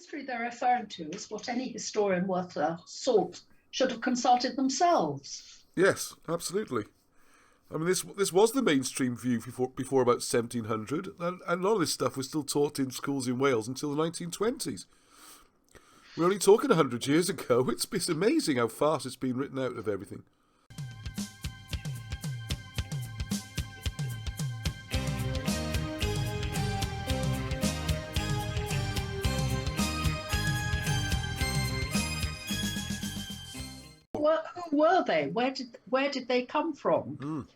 history they're referring to is what any historian worth their salt should have consulted themselves. Yes, absolutely. I mean, this was the mainstream view before about 1700, and a lot of this stuff was still taught in schools in Wales until the 1920s. We're only talking 100 years ago. It's amazing how fast it's been written out of everything. Who were they? Where did they come from?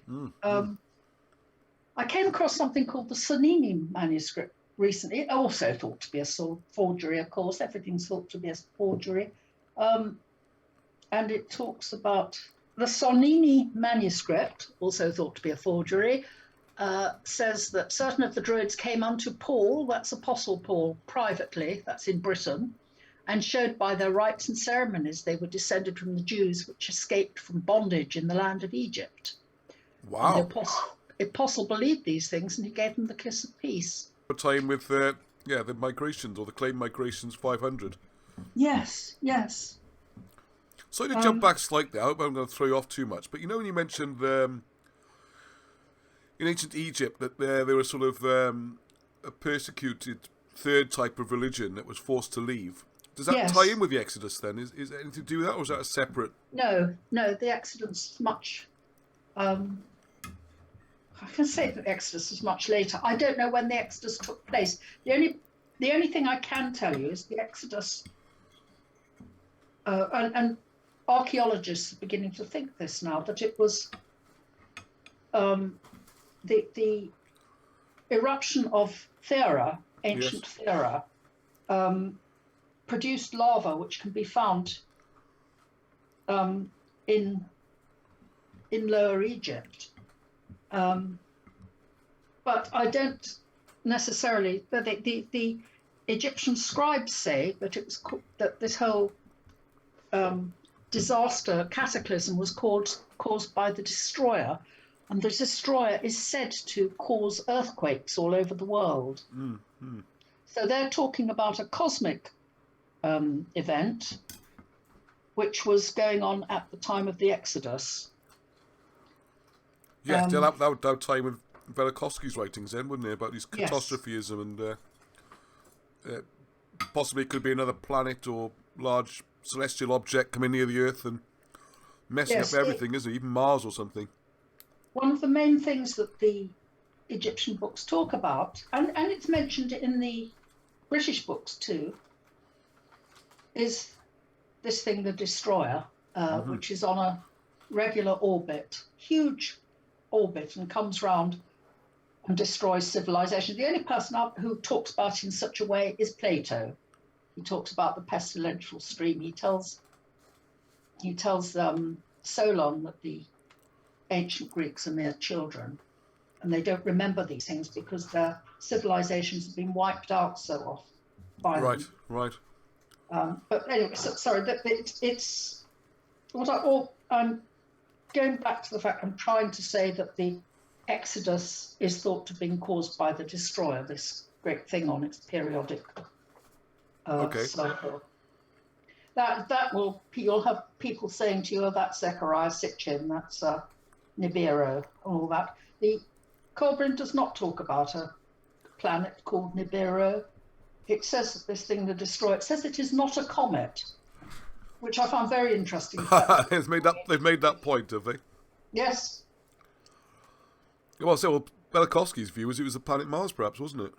I came across something called the Sonini manuscript recently, also thought to be a forgery, of course. Everything's thought to be a forgery. And it talks about the Sonini manuscript, also thought to be a forgery, says that certain of the Druids came unto Paul, that's Apostle Paul, privately, that's in Britain, and showed by their rites and ceremonies they were descended from the Jews which escaped from bondage in the land of Egypt. Wow. And the apostle believed these things, and he gave them the kiss of peace. A time with the migrations, or the claimed migrations 500. Yes. So to jump back slightly, I hope I'm going to throw you off too much, but you know when you mentioned in ancient Egypt that they were sort of a persecuted third type of religion that was forced to leave. Does that tie in with the Exodus then? Is it anything to do with that, or is that a separate? No, the Exodus is much. I can say that the Exodus is much later. I don't know when the Exodus took place. The only thing I can tell you is the Exodus, and archaeologists are beginning to think this now, that it was the eruption of Thera, ancient Thera, produced lava which can be found in Lower Egypt. But I don't necessarily. The Egyptian scribes say that it was that this whole disaster, cataclysm, was caused by the destroyer, and the destroyer is said to cause earthquakes all over the world. So they're talking about a cosmic event which was going on at the time of the Exodus. Yeah, that would tie with Velikovsky's writings then, wouldn't it, about these catastrophism and possibly it could be another planet or large celestial object coming near the Earth and messing up everything, isn't it? Even Mars or something. One of the main things that the Egyptian books talk about, and it's mentioned in the British books too, is this thing, the destroyer, which is on a regular orbit, huge orbit, and comes round and destroys civilization. The only person who talks about it in such a way is Plato. He talks about the pestilential stream. He tells Solon that the ancient Greeks are mere children, and they don't remember these things because their civilizations have been wiped out so often by them. Right. But anyway, it's what I'm going back to the fact I'm trying to say that the Exodus is thought to have been caused by the destroyer, this great thing on its periodic cycle. You'll have people saying to you, oh, that's Zechariah Sitchin, that's Nibiru, all that. The Kolbrin does not talk about a planet called Nibiru. It says that this thing, the destroyer, it says it is not a comet, which I found very interesting. They've made that point, have they? Yes. Well, Velikovsky's view was it was the planet Mars, perhaps, wasn't it?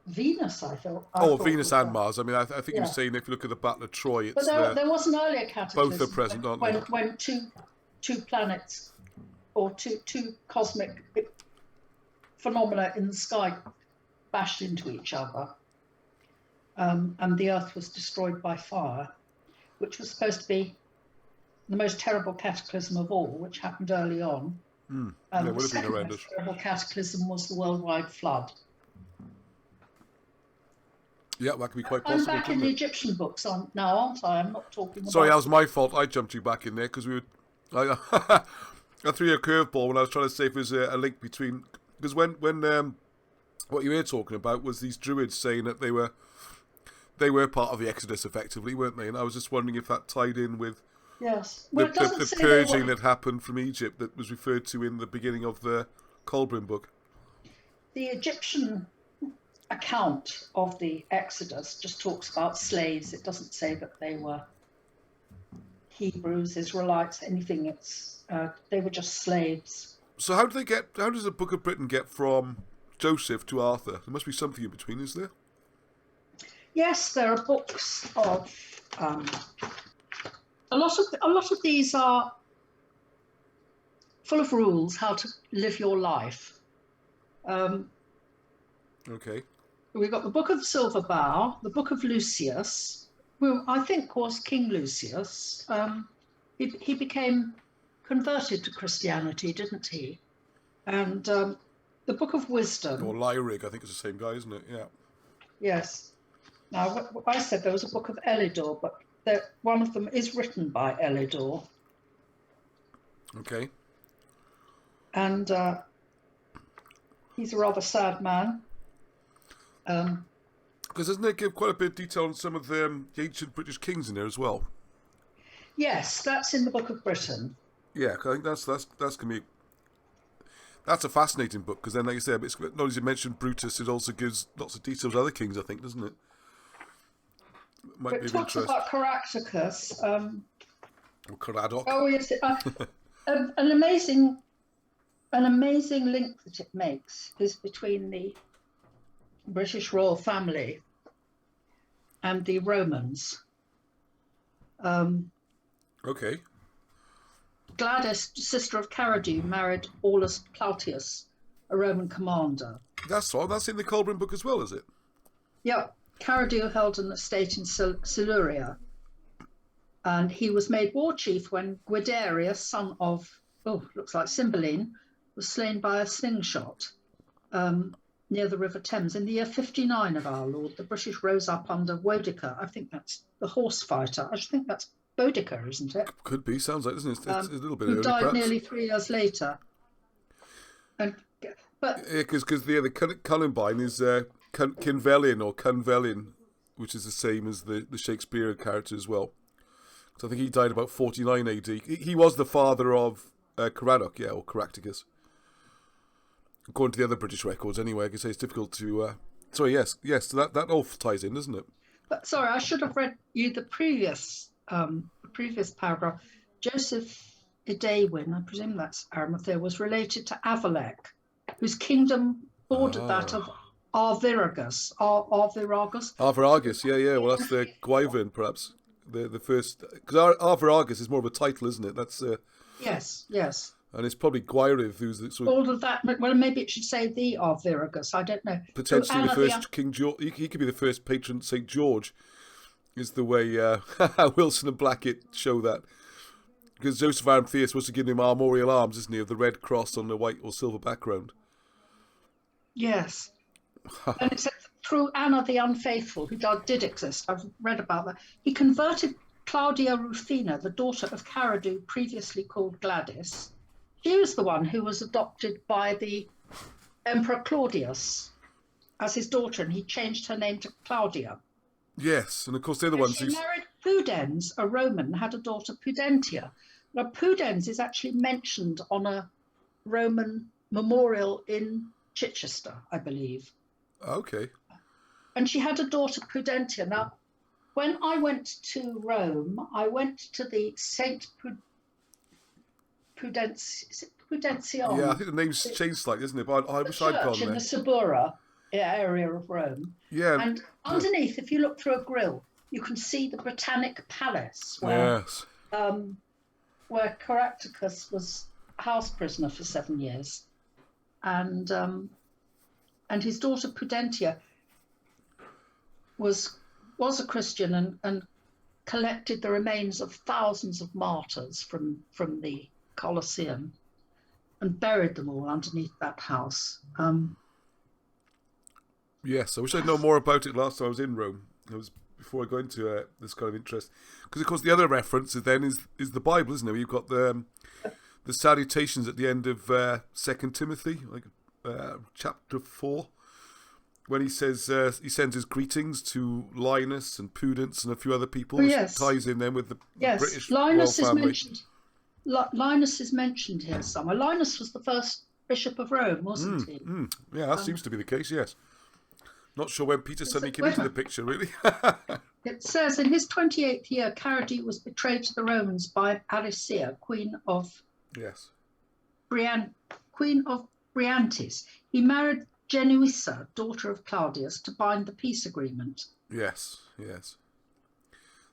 Venus, I thought. Venus and Mars. I mean, I think you were saying if you look at the Battle of Troy, it's but there was an earlier cataclysm. Both are present, aren't they? When two planets or two cosmic phenomena in the sky bashed into each other, and the Earth was destroyed by fire, which was supposed to be the most terrible cataclysm of all, which happened early on. It would have been horrendous. The terrible cataclysm was the worldwide flood. Yeah, that could be quite possible. I'm back in the Egyptian books now, aren't I? I'm not talking about... Sorry, that was my fault. I jumped you back in there because I threw you a curveball when I was trying to say if there's a link between... Because when what you were talking about was these Druids saying that they were they were part of the Exodus, effectively, weren't they? And I was just wondering if that tied in with Yes. Well, the purging that happened from Egypt that was referred to in the beginning of the Kolbrin book. The Egyptian account of the Exodus just talks about slaves. It doesn't say that they were Hebrews, Israelites, anything. They were just slaves. So how does the Book of Britain get from Joseph to Arthur? There must be something in between, is there? Yes, there are books of a lot of these are full of rules how to live your life. Okay. We've got the Book of Silver Bough, the Book of Lucius, who I think was King Lucius. He became converted to Christianity, didn't he? And the Book of Wisdom. Or Lyrig, I think it's the same guy, isn't it? Yeah. Yes. Now, what I said there was a Book of Elidor, but one of them is written by Elidor. Okay. And he's a rather sad man. Because doesn't it give quite a bit of detail on some of the ancient British kings in there as well? Yes, that's in the Book of Britain. Yeah, I think that's gonna be. That's a fascinating book because then, like you said, it's not only you mentioned Brutus, it also gives lots of details of other kings. I think, doesn't it? It talks about Caractacus. Or Caradoc. Oh yes, an amazing link that it makes is between the British royal family and the Romans. Okay. Gladys, sister of Caradu, married Aulus Plautius, a Roman commander. That's all. That's in the Kolbrin book as well, is it? Yeah. Caradu held an estate in Siluria, and he was made war chief when Guiderius, son of, looks like Cymbeline, was slain by a slingshot near the River Thames in the year 59 of our Lord. The British rose up under Wodica. I think that's the horse fighter. I think that's Boudica, isn't it? Could be. Sounds like, doesn't it? It's a little bit who early, died perhaps. nearly 3 years later. But because the Columbine is Cynvelyn or Cynvelyn, which is the same as the Shakespeare character as well. So I think he died about 49 AD. He was the father of Caradoc, or Caractacus. According to the other British records, anyway, I can say it's difficult to. So yes, so that all ties in, doesn't it? But sorry, I should have read you the previous paragraph. Joseph Edewin, I presume that's Arimathea, was related to Avalek, whose kingdom bordered that of Arviragus. Arviragus, yeah. Well, that's the Gwyvern, perhaps. The first, because Arviragus is more of a title, isn't it? That's yes. And it's probably Gwyriv who's the sort of... All of that. Well, maybe it should say the Arviragus. I don't know. Potentially the first King George. He could be the first patron St. George, is the way Wilson and Blackett show that. Because Joseph Arimathea was to give him armorial arms, isn't he, of the red cross on the white or silver background. Yes. And it's through Anna the Unfaithful, who did exist. I've read about that. He converted Claudia Rufina, the daughter of Caradu, previously called Gladys. She was the one who was adopted by the Emperor Claudius as his daughter, and he changed her name to Claudia. Yes, and of course they're the ones who married Pudens, a Roman, had a daughter Pudentia. Now Pudens is actually mentioned on a Roman memorial in Chichester, I believe. Okay. And she had a daughter Pudentia. Now, when I went to Rome, I went to the Saint Pudenzion. Yeah, I think the name's changed slightly, isn't it? But I wish I'd gone there. In the Subura area of Rome. Yeah. And underneath, if you look through a grill, you can see the Britannic Palace, where Caractacus was house prisoner for 7 years, and his daughter Pudentia was a Christian and collected the remains of thousands of martyrs from the Colosseum and buried them all underneath that house. Yes, I wish I'd known more about it last time I was in Rome. It was before I go into this kind of interest. Because, of course, the other reference then is the Bible, isn't it? You've got the salutations at the end of 2 Timothy, like chapter 4. when he says he sends his greetings to Linus and Prudence and a few other people, Oh, which yes. ties in then with the Yes, British Linus royal is family. mentioned. Linus is mentioned here somewhere. Linus was the first Bishop of Rome, wasn't he? Yeah, that seems to be the case, yes. Not sure when Peter suddenly came into the picture, really. It says, in his 28th year, Caridi was betrayed to the Romans by Alicia, Queen of Yes. Briantis. He married Genuissa, daughter of Claudius, to bind the peace agreement. Yes, yes.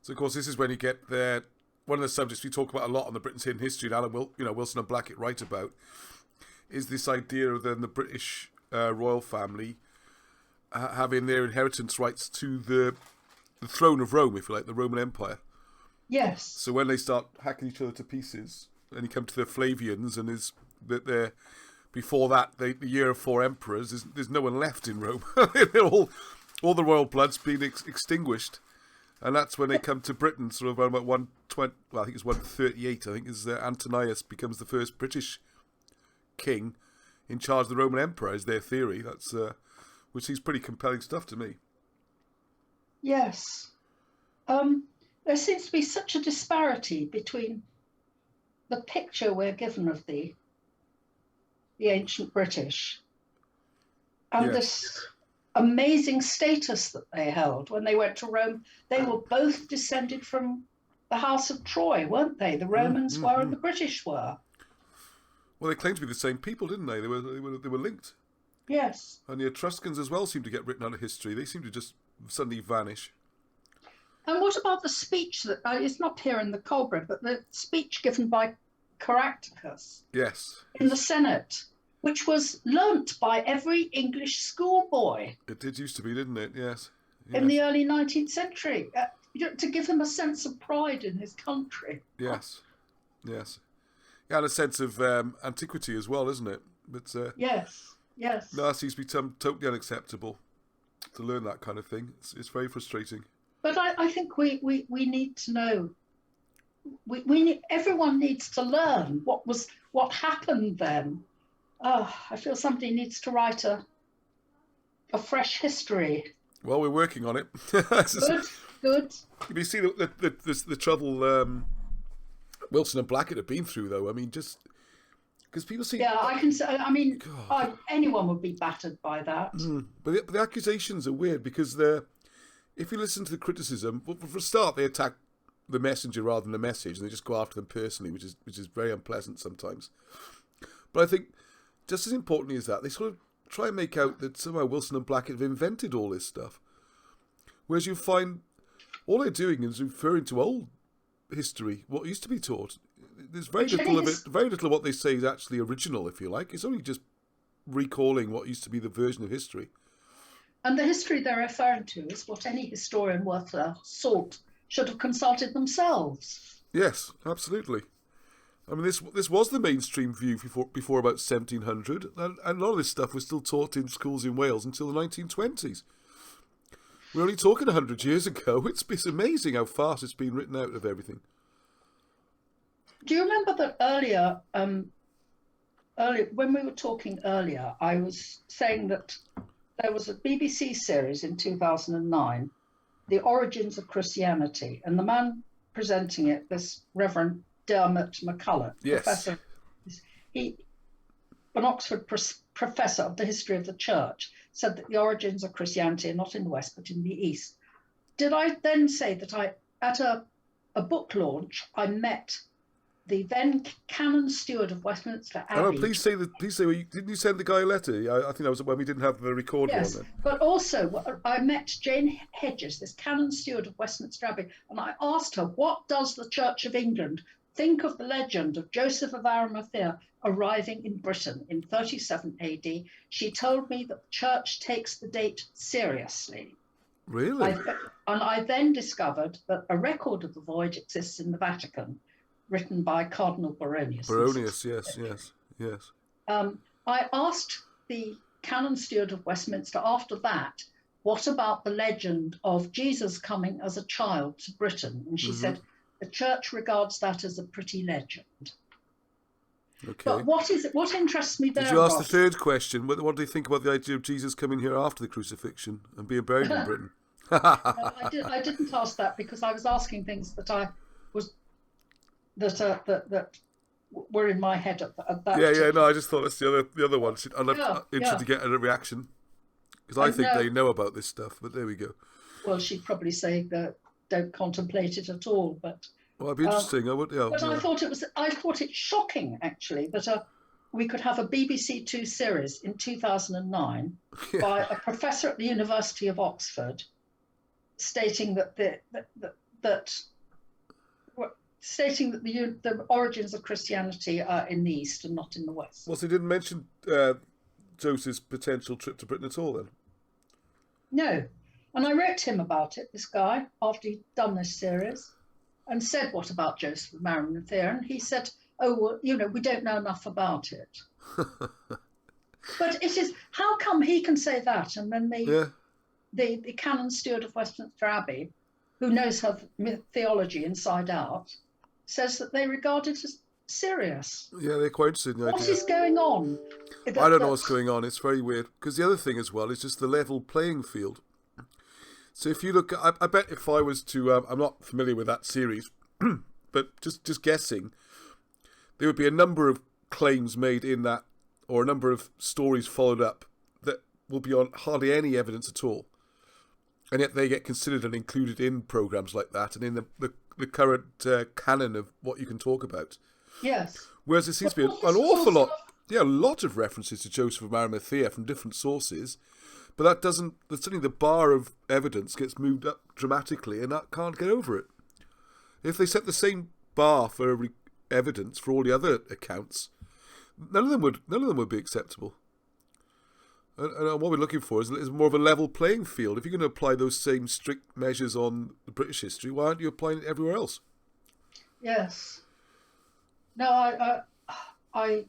So, of course, this is when you get there. One of the subjects we talk about a lot on the Britain's Hidden History, and Alan Wilson and Blackett write about, is this idea of then the British royal family having their inheritance rights to the throne of Rome, if you like, the Roman Empire. Yes. So when they start hacking each other to pieces, and you come to the Flavians, and they're before that, the year of 4 emperors, there's no one left in Rome. They're all the royal blood's been extinguished. And that's when they come to Britain, sort of around about 120, well, I think it's 138, I think, as Antonius becomes the first British king in charge of the Roman Empire, is their theory. That's which seems pretty compelling stuff to me. Yes. There seems to be such a disparity between the picture we're given of the ancient British and this amazing status that they held when they went to Rome. They were both descended from the House of Troy, weren't they? The Romans were and the British were. Well, they claimed to be the same people, didn't they? They were linked. Yes. And the Etruscans as well seem to get written out of history. They seem to just suddenly vanish. And what about the speech that it's not here in the Kolbrin, but the speech given by Caractacus in the Senate, which was learnt by every English schoolboy. It did used to be, didn't it? Yes. In the early 19th century, to give him a sense of pride in his country. Yes. Yes. Yeah, and a sense of antiquity as well, isn't it? But yes. No, that seems to be totally unacceptable to learn that kind of thing. It's very frustrating. But I think we need to know. Everyone needs to learn what happened then. I feel somebody needs to write a fresh history. Well, we're working on it. Good. You see the trouble Wilson and Blackett have been through, though. I mean, just because people see. Yeah, I can say. I mean, anyone would be battered by that. But the accusations are weird because if you listen to the criticism, well, for a start, they attack the messenger rather than the message, and they just go after them personally, which is very unpleasant sometimes. But I think just as importantly as that, they sort of try and make out that somehow Wilson and Blackett have invented all this stuff, whereas you find all they're doing is referring to old history, what used to be taught. There's very little of it. Very little of what they say is actually original, if you like. It's only just recalling what used to be the version of history. And the history they're referring to is what any historian worth their salt should have consulted themselves. Yes, absolutely. I mean, this was the mainstream view before about 1700, and a lot of this stuff was still taught in schools in Wales until the 1920s. We're only talking 100 years ago. It's amazing how fast it's been written out of everything. Do you remember that earlier, when we were talking earlier, I was saying that there was a BBC series in 2009, The Origins of Christianity, and the man presenting it, this Reverend Dermot McCulloch, professor, an Oxford professor of the history of the church, said that the origins of Christianity are not in the West, but in the East. Did I then say that at a book launch, I met the then canon steward of Westminster Abbey? Oh, please say didn't you send the guy a letter? I think that was when we didn't have the recorder on then. But also I met Jane Hedges, this canon steward of Westminster Abbey, and I asked her, what does the Church of England think of the legend of Joseph of Arimathea arriving in Britain in 37 AD? She told me that the church takes the date seriously. Really? And I then discovered that a record of the voyage exists in the Vatican, written by Cardinal Baronius. Baronius, yes. I asked the canon steward of Westminster after that, what about the legend of Jesus coming as a child to Britain? And she said, the church regards that as a pretty legend. Okay. But what interests me there? Did you ask Ross, the third question? What do you think about the idea of Jesus coming here after the crucifixion and being buried in Britain? No, I didn't ask that because I was asking things that that were in my head at that. Yeah. No, I just thought that's the other one. I'm interested to get a reaction because I think they know about this stuff. But there we go. Well, she'd probably say that don't contemplate it at all. But well, it'd be interesting. I would. Yeah. But I thought it shocking actually that we could have a BBC Two series in 2009 by a professor at the University of Oxford stating that the origins of Christianity are in the East and not in the West. Well, so they didn't mention Joseph's potential trip to Britain at all then? No. And I wrote him about it, this guy, after he'd done this series, and said, what about Joseph of Arimathea? And he said, oh, well, we don't know enough about it. But it is, how come he can say that? And then the canon steward of Westminster Abbey, who knows her theology inside out, says that they regard it as serious. Yeah, they're quite interested in the idea. What is going on? I don't know what's going on. It's very weird. Because the other thing as well is just the level playing field. So if you look, I bet if I was to, I'm not familiar with that series, but just guessing, there would be a number of claims made in that, or a number of stories followed up that will be on hardly any evidence at all. And yet they get considered and included in programs like that and in the current canon of what you can talk about. Yes. Whereas there seems to be an awful lot, a lot of references to Joseph of Arimathea from different sources, but that doesn't, suddenly the bar of evidence gets moved up dramatically and that can't get over it. If they set the same bar for evidence for all the other accounts, none of them would be acceptable. And what we're looking for is more of a level playing field. If you're going to apply those same strict measures on the British history, why aren't you applying it everywhere else? Yes. No, I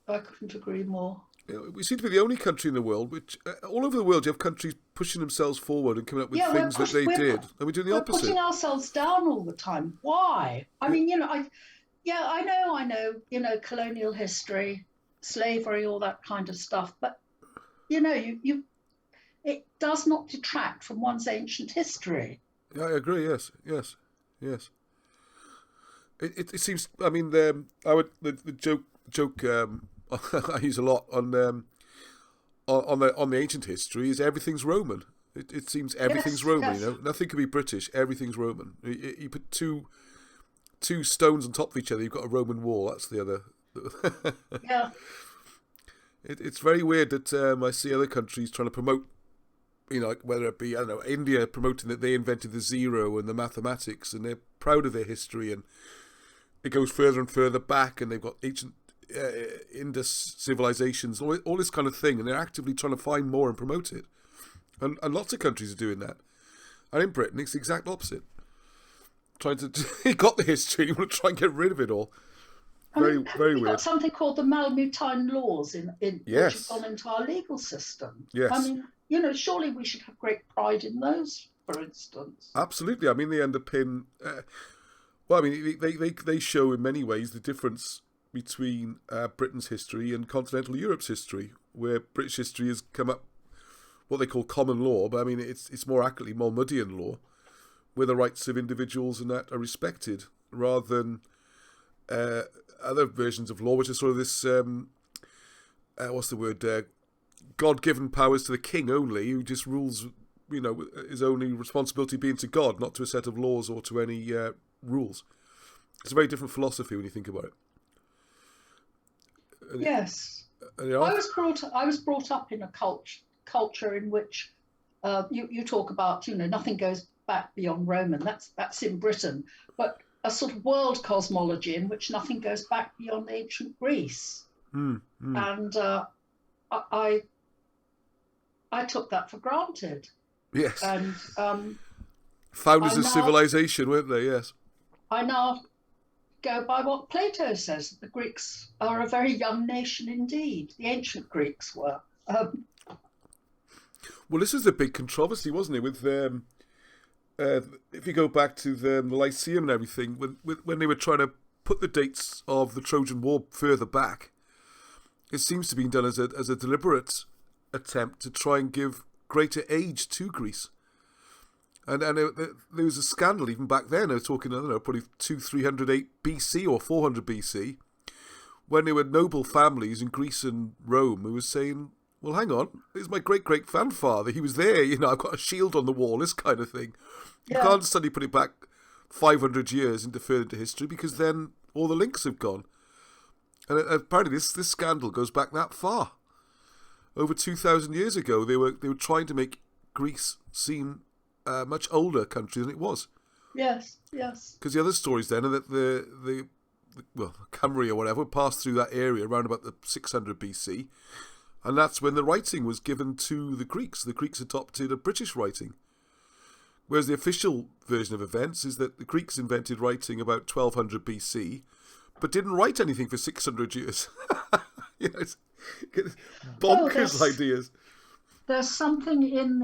couldn't agree more. We seem to be the only country in the world which, all over the world, you have countries pushing themselves forward and coming up with things that they did, and we're doing the opposite. We're putting ourselves down all the time. Why? I mean, I know, colonial history, slavery, all that kind of stuff, but it does not detract from one's ancient history. Yeah, I agree. Yes. It seems. I mean, the joke I use a lot on the ancient history is everything's Roman. It seems everything's Roman. Yes. Nothing can be British. Everything's Roman. You put two stones on top of each other, you've got a Roman wall. That's the other. Yeah. It's very weird that I see other countries trying to promote, like whether it be, I don't know, India promoting that they invented the zero and the mathematics, and they're proud of their history, and it goes further and further back, and they've got ancient Indus civilizations, all this kind of thing, and they're actively trying to find more and promote it. And lots of countries are doing that. And in Britain, it's the exact opposite. You got the history, you want to try and get rid of it all. Very weird. Got something called the Mamertine laws in yes. which have gone into our legal system. Yes. I mean, surely we should have great pride in those, for instance. Absolutely. I mean, they underpin. They show in many ways the difference between Britain's history and continental Europe's history, where British history has come up what they call common law, but I mean it's more accurately Mohammedan law, where the rights of individuals and that are respected, rather than other versions of law, which are sort of this God-given powers to the king only, who just rules, his only responsibility being to God, not to a set of laws or to any rules. It's a very different philosophy when you think about it. Yes. I was brought up in a culture in which you talk about, nothing goes back beyond Roman. That's in Britain, but a sort of world cosmology in which nothing goes back beyond ancient Greece. And I took that for granted. Yes. And founders of civilization, weren't they? Yes. I now go by what Plato says. The Greeks are a very young nation indeed. The ancient Greeks were. Well, this was a big controversy, wasn't it? With if you go back to the Lyceum and everything, when they were trying to put the dates of the Trojan War further back, it seems to be done as a deliberate attempt to try and give greater age to Greece. And there was a scandal even back then. I was talking, I don't know, probably 308 BC or 400 BC, when there were noble families in Greece and Rome who were saying, well, hang on, it's my great-great-grandfather. He was there, I've got a shield on the wall, this kind of thing. You can't suddenly put it back 500 years into further history, because then all the links have gone. And apparently this scandal goes back that far. Over 2,000 years ago, they were trying to make Greece seem a much older country than it was. Yes, yes. Because the other stories then are that the Cymru or whatever passed through that area around about the 600 BC, and that's when the writing was given to the Greeks. The Greeks adopted a British writing. Whereas the official version of events is that the Greeks invented writing about 1200 BC, but didn't write anything for 600 years. It's bonkers ideas. There's something in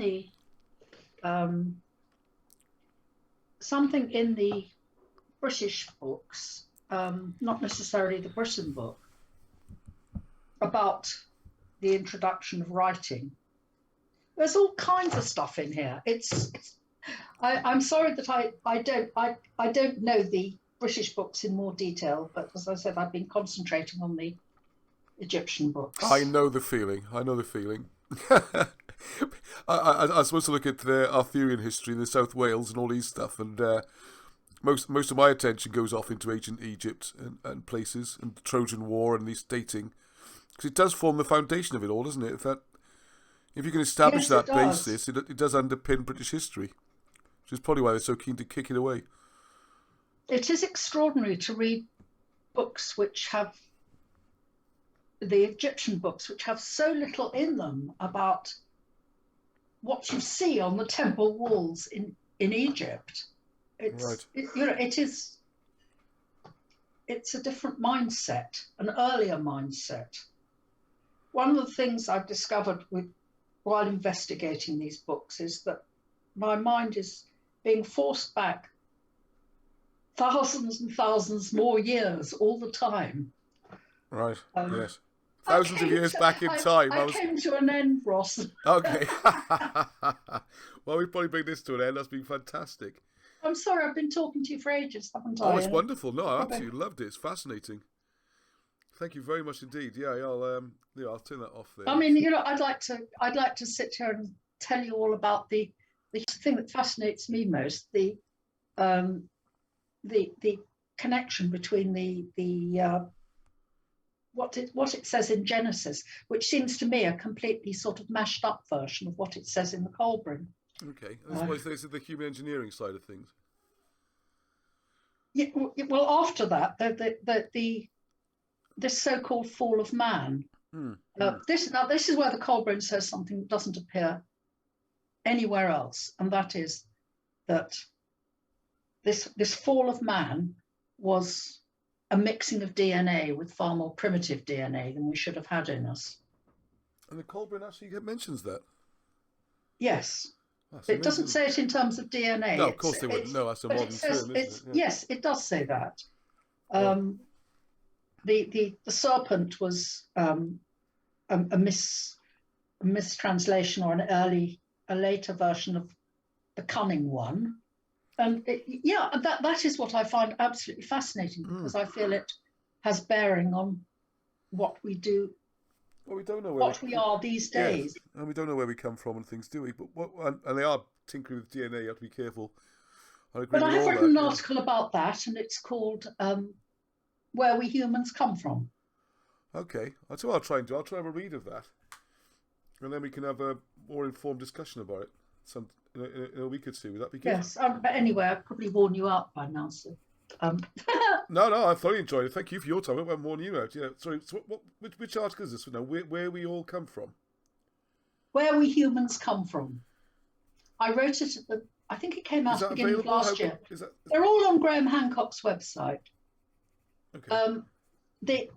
the British books, not necessarily the Britain book, about the introduction of writing. There's all kinds of stuff in here. I'm sorry that I don't know the British books in more detail, but as I said, I've been concentrating on the Egyptian books. I know the feeling. I was supposed to look at the Arthurian history in the South Wales and all these stuff, and most of my attention goes off into ancient Egypt and places, and the Trojan War and these dating, because it does form the foundation of it all, doesn't it? If you can establish that basis, it does underpin British history, which is probably why they're so keen to kick it away. It is extraordinary to read books which have, the Egyptian books, which have so little in them about what you see on the temple walls in Egypt. It's a different mindset, an earlier mindset. One of the things I've discovered while investigating these books is that my mind is being forced back thousands and thousands more years all the time. Right, yes. Thousands of years back in time. I came to an end, Ross. Okay. Well, we probably bring this to an end. That's been fantastic. I'm sorry, I've been talking to you for ages, haven't I? Oh, it's wonderful. No, I absolutely loved it. It's fascinating. Thank you very much indeed. Yeah, I'll turn that off there. I mean, I'd like to sit here and tell you all about the thing that fascinates me most, the connection between the what it says in Genesis, which seems to me a completely sort of mashed up version of what it says in the Kolbrin. Okay, this is the human engineering side of things. Yeah, well, after that, this so-called fall of man. This is where the Kolbrin says something that doesn't appear anywhere else, and that is that this fall of man was a mixing of DNA with far more primitive DNA than we should have had in us. And the Kolbrin actually mentions that? Yes. It doesn't say it in terms of DNA. No, of course they wouldn't. No, that's a modern term, isn't it? Yeah. Yes, it does say that. The serpent was a mistranslation or a later version of the cunning one. And that is what I find absolutely fascinating, because I feel it has bearing on what we do. Well, we don't know what we are these days. Yes. And we don't know where we come from and things, do we? But and they are tinkering with DNA. You have to be careful. But I have written an article about that, and it's called "Where We Humans Come From." Okay, that's what I'll try and do. I'll try and have a read of that, and then we can have a more informed discussion about it. In a week or two, would that be good? Yes, but anyway, I've probably worn you out by now. So, No, I thoroughly enjoyed it. Thank you for your time. I'm worn you out. Yeah, sorry. So which article is this? Now, where we all come from? Where We Humans Come From. I wrote it I think it came out at the beginning of last year. They're all on Graham Hancock's website. Okay.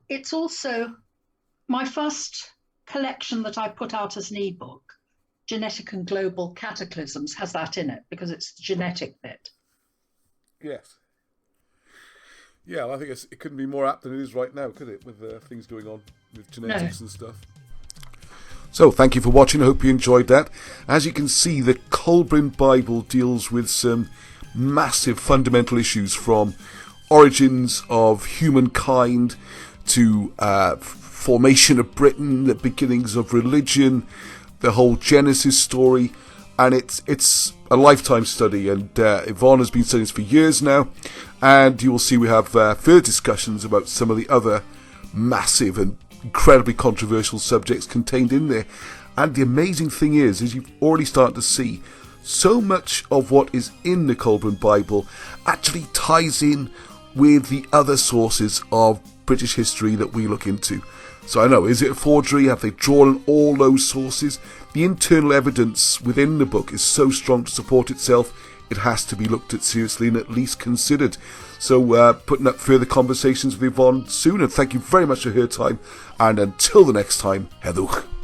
It's also my first collection that I put out as an ebook. Genetic and Global Cataclysms has that in it, because it's the genetic bit. Yes. Yeah, I think it couldn't be more apt than it is right now, could it, with things going on with genetics and stuff. So, thank you for watching. I hope you enjoyed that. As you can see, the Kolbrin Bible deals with some massive fundamental issues, from origins of humankind to formation of Britain, the beginnings of religion, the whole Genesis story, and it's a lifetime study, and Yvonne has been studying this for years now, and you will see we have further discussions about some of the other massive and incredibly controversial subjects contained in there. And the amazing thing is you've already started to see so much of what is in the Kolbrin Bible actually ties in with the other sources of British history that we look into. So I know, is it a forgery? Have they drawn on all those sources? The internal evidence within the book is so strong to support itself, it has to be looked at seriously and at least considered. So putting up further conversations with Yvonne soon, and thank you very much for her time, and until the next time, Heddwch.